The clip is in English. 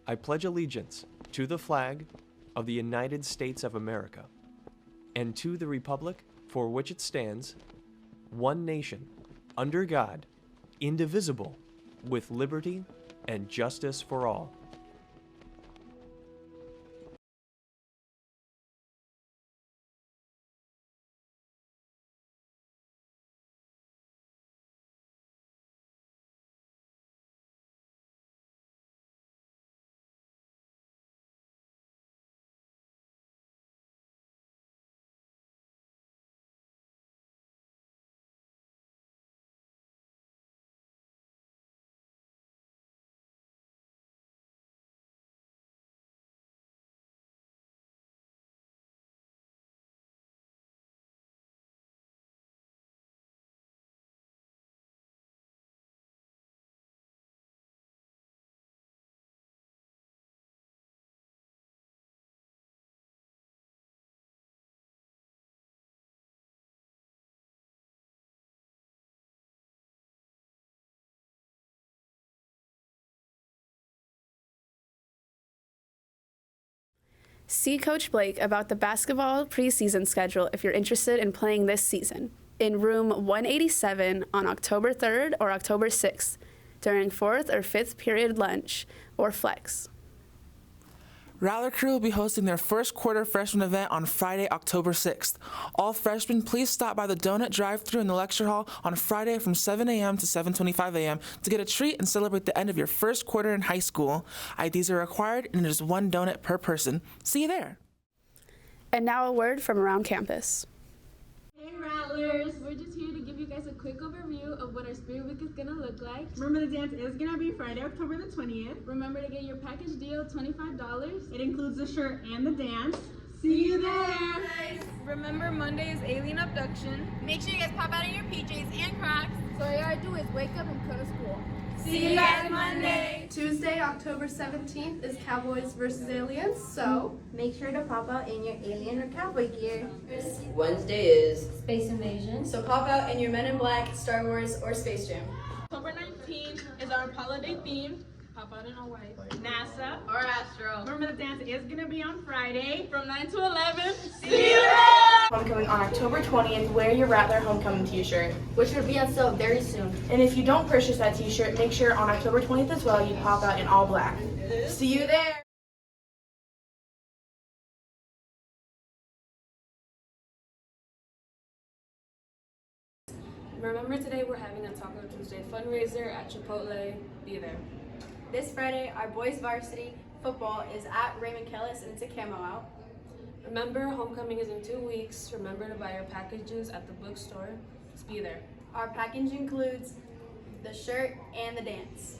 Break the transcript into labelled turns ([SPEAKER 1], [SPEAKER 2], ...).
[SPEAKER 1] I pledge allegiance to the flag of the United States of America and to the republic for which it stands, one nation, under God, indivisible, with liberty and justice for all.
[SPEAKER 2] See Coach Blake about the basketball preseason schedule if you're interested in playing this season in room 187 on October 3rd or October 6th during 4th or 5th period lunch or flex.
[SPEAKER 3] Rattler Crew will be hosting their first Quarter Freshman Event on Friday, October 6th. All freshmen, please stop by the donut Drive Thru in the lecture hall on Friday from 7 a.m. to 7:25 a.m. to get a treat and celebrate the end of your first quarter in high school. IDs are required, and there's one donut per person. See you there.
[SPEAKER 2] And now a word from around campus.
[SPEAKER 4] Hey Rattlers, we're just here to give you guys a quick overview of what our Spirit Week is gonna look like.
[SPEAKER 5] Remember, the dance is gonna be Friday, October the 20th.
[SPEAKER 4] Remember to get your package deal, $25.
[SPEAKER 5] It includes the shirt and the dance. See you there!
[SPEAKER 6] Remember, Monday is alien abduction.
[SPEAKER 7] Make sure you guys pop out in your PJs and Crocs.
[SPEAKER 6] So all you gotta do is wake up and go to school.
[SPEAKER 7] See you guys Monday!
[SPEAKER 8] Tuesday, October 17th is Cowboys versus Aliens, so
[SPEAKER 9] make sure to pop out in your alien or cowboy gear.
[SPEAKER 10] Wednesday is
[SPEAKER 9] Space Invasion,
[SPEAKER 11] so pop out in your Men in Black, Star Wars, or Space Jam.
[SPEAKER 4] October 19th is our holiday theme. Pop out in all white.
[SPEAKER 5] NASA
[SPEAKER 7] or Astro.
[SPEAKER 5] Remember, the dance is gonna be on Friday
[SPEAKER 4] from 9 to 11.
[SPEAKER 5] See you there!
[SPEAKER 12] Homecoming on October 20th, wear your Rattler homecoming t-shirt,
[SPEAKER 9] which will be on sale very soon.
[SPEAKER 12] And if you don't purchase that t-shirt, make sure on October 20th as well you pop out in all black. See you there!
[SPEAKER 13] Remember, today we're having a Taco Tuesday fundraiser at Chipotle. Be there.
[SPEAKER 11] This Friday, our boys varsity football is at Raymond Kellis, and it's a camo out.
[SPEAKER 13] Remember, homecoming is in 2 weeks. Remember to buy your packages at the bookstore. Just be there.
[SPEAKER 11] Our package includes the shirt and the dance.